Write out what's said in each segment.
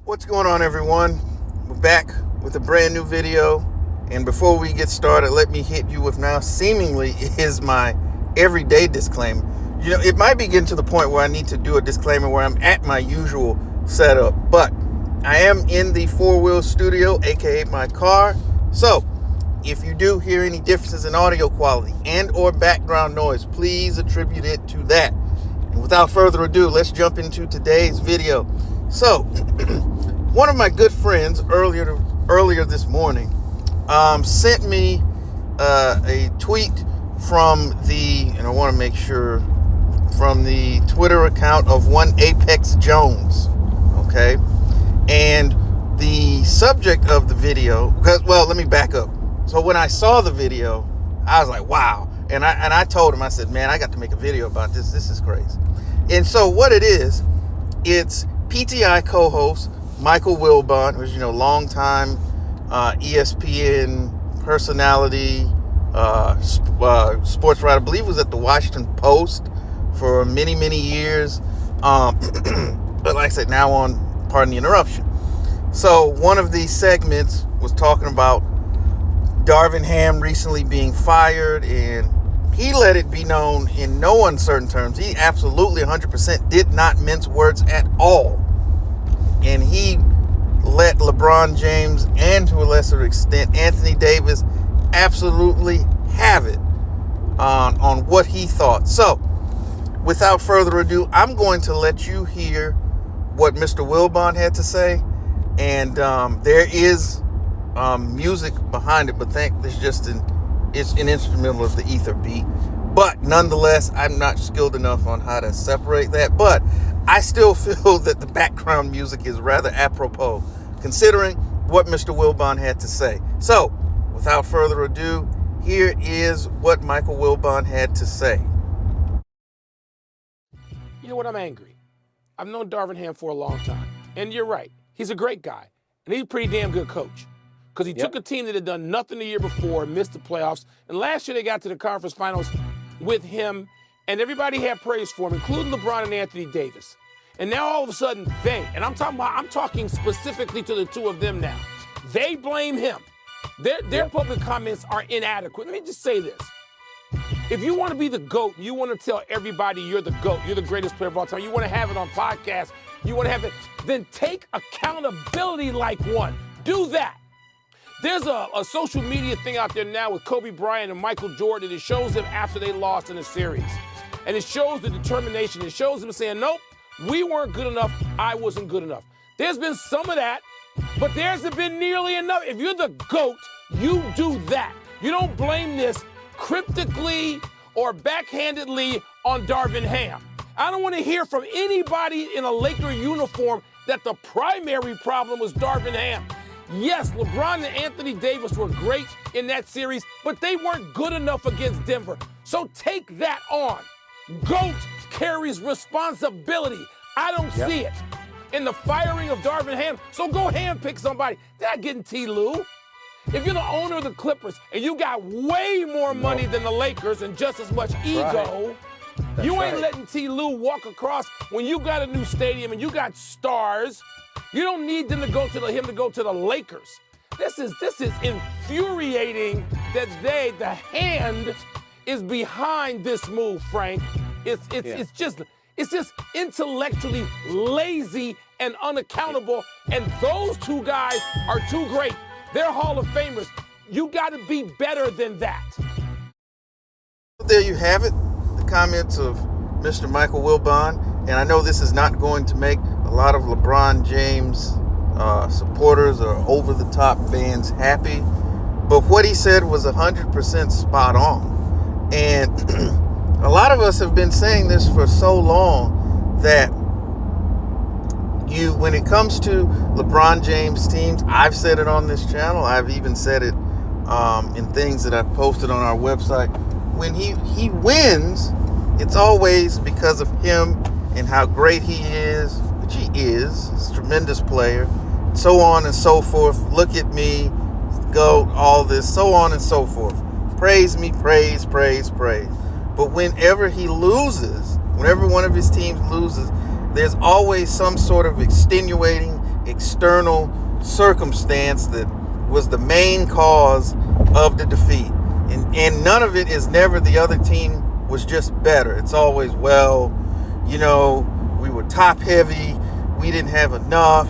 What's going on, everyone? We're back with a brand new video, and before we get started, let me hit you with now seemingly is my everyday disclaimer. You know, it might be getting to the point where I need to do a disclaimer where I'm at my usual setup, but I am in the four-wheel studio, aka my car. So if you do hear any differences in audio quality and or background noise, please attribute it to that. And without further ado, let's jump into today's video. So one of my good friends earlier this morning sent me a tweet from and I want to make sure, from the Twitter account of one Apex Jones, okay? And the subject of the video, let me back up. So when I saw the video, I was like, wow. And I told him, I said, man, I got to make a video about this. This is crazy. And so what it is, it's PTI co-host Michael Wilbon, who's, longtime ESPN personality, sports writer. I believe was at the Washington Post for many, many years. But like I said, now on, pardon the interruption. So one of these segments was talking about Darvin Ham recently being fired, and he let it be known in no uncertain terms. He absolutely 100% did not mince words at all. And he let LeBron James and, to a lesser extent, Anthony Davis absolutely have it on what he thought. So, without further ado, I'm going to let you hear what Mr. Wilbon had to say. And there is music behind it, but it's an instrumental of the ether beat. But nonetheless, I'm not skilled enough on how to separate that. But I still feel that the background music is rather apropos, considering what Mr. Wilbon had to say. So, without further ado, here is what Michael Wilbon had to say. You know what? I'm angry. I've known Darvin Ham for a long time. And you're right. He's a great guy. And he's a pretty damn good coach. Because he took a team that had done nothing the year before and missed the playoffs. And last year they got to the conference finals with him. And everybody had praise for him, including LeBron and Anthony Davis. And now all of a sudden I'm talking specifically to the two of them now. They blame him. Their public comments are inadequate. Let me just say this. If you want to be the GOAT, you want to tell everybody you're the GOAT, you're the greatest player of all time, you want to have it on podcasts, you want to have it, then take accountability like one. Do that. There's a social media thing out there now with Kobe Bryant and Michael Jordan. It shows them after they lost in a series. And it shows the determination. It shows them saying, nope, we weren't good enough. I wasn't good enough. There's been some of that, but there hasn't been nearly enough. If you're the GOAT, you do that. You don't blame this cryptically or backhandedly on Darvin Ham. I don't want to hear from anybody in a Laker uniform that the primary problem was Darvin Ham. Yes, LeBron and Anthony Davis were great in that series, but they weren't good enough against Denver. So take that on. GOAT carries responsibility. I don't see it in the firing of Darvin Ham. So go handpick somebody. They're not getting T. Lue. If you're the owner of the Clippers and you got way more money than the Lakers and just as much ego, you ain't letting T. Lue walk across when you got a new stadium and you got stars. You don't need him to go to the Lakers. This is infuriating that the hand is behind this move, Frank. It's just intellectually lazy and unaccountable. And those two guys are too great. They're Hall of Famers. You got to be better than that. There you have it, the comments of Mr. Michael Wilbon. And I know this is not going to make a lot of LeBron James supporters or over-the-top fans happy, but what he said was 100% spot on. And a lot of us have been saying this for so long that when it comes to LeBron James teams, I've said it on this channel, I've even said it in things that I've posted on our website, when he wins, it's always because of him and how great he is, which he is. He's a tremendous player, so on and so forth. Look at me, go, all this, so on and so forth. Praise me, praise. But whenever he loses, whenever one of his teams loses, there's always some sort of extenuating external circumstance that was the main cause of the defeat. And none of it is never the other team was just better. It's always, well, you know, we were top heavy. We didn't have enough.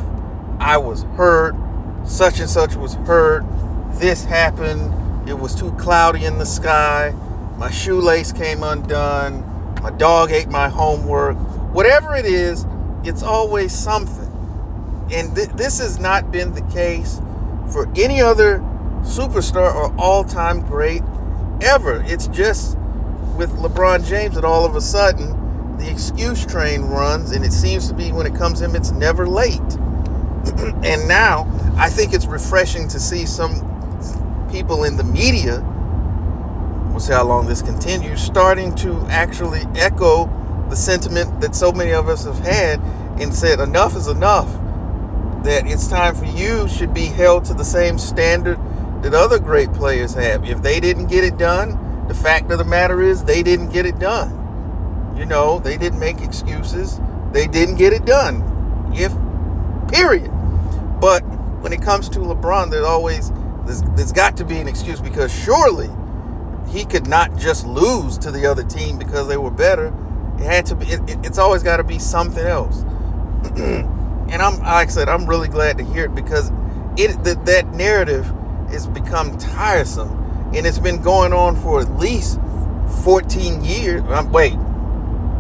I was hurt. Such and such was hurt. This happened. It was too cloudy in the sky. My shoelace came undone. My dog ate my homework. Whatever it is, it's always something. And this has not been the case for any other superstar or all-time great ever. It's just with LeBron James that all of a sudden the excuse train runs, and it seems to be when it comes to him, it's never late. And now I think it's refreshing to see some people in the media, we'll see how long this continues, starting to actually echo the sentiment that so many of us have had and said enough is enough. That it's time for you should be held to the same standard that other great players have. If they didn't get it done, the fact of the matter is they didn't get it done. You know, they didn't make excuses. They didn't get it done. Period. But when it comes to LeBron, there's got to be an excuse, because surely he could not just lose to the other team because they were better. It had to be. It's always got to be something else. And like I said, I'm really glad to hear it, because that narrative has become tiresome, and it's been going on for at least 14 years.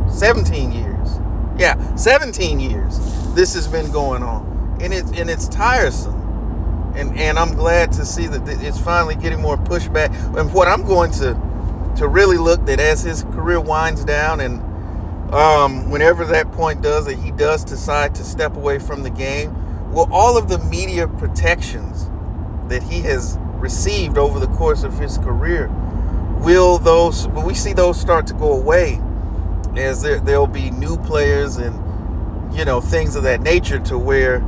17 years. Yeah, 17 years. This has been going on, and it's tiresome. And I'm glad to see that it's finally getting more pushback. And what I'm going to really look at as his career winds down, and whenever that point does, that he does decide to step away from the game, will all of the media protections that he has received over the course of his career, will we see those start to go away, as there'll be new players and, you know, things of that nature, to where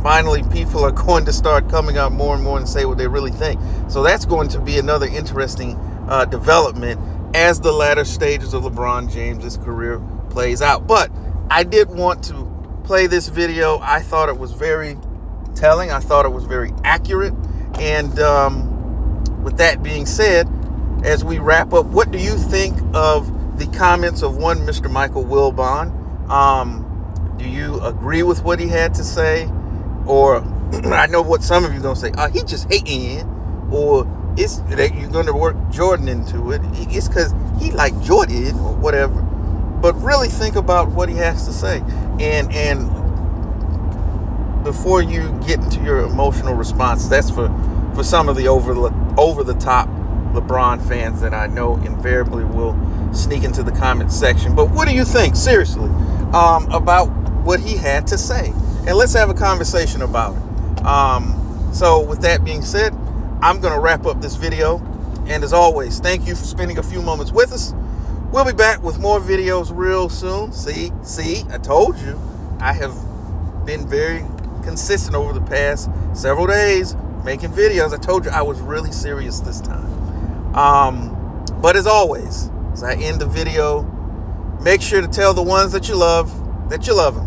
finally people are going to start coming out more and more and say what they really think. So that's going to be another interesting development as the latter stages of LeBron James's career plays out. But I did want to play this video. I thought it was very telling. I thought it was very accurate. And with that being said, as we wrap up, what do you think of the comments of one Mr. Michael Wilbon? Do you agree with what he had to say? Or I know what some of you are going to say, he just hating, or it's that you're going to work Jordan into it. It's because he like Jordan or whatever. But really think about what he has to say. And before you get into your emotional response, that's for some of the over the top LeBron fans that I know invariably will sneak into the comment section. But what do you think, seriously, about what he had to say? And let's have a conversation about it. So with that being said, I'm going to wrap up this video. And as always, thank you for spending a few moments with us. We'll be back with more videos real soon. See, I told you. I have been very consistent over the past several days making videos. I told you I was really serious this time. But as always, as I end the video, make sure to tell the ones that you love them.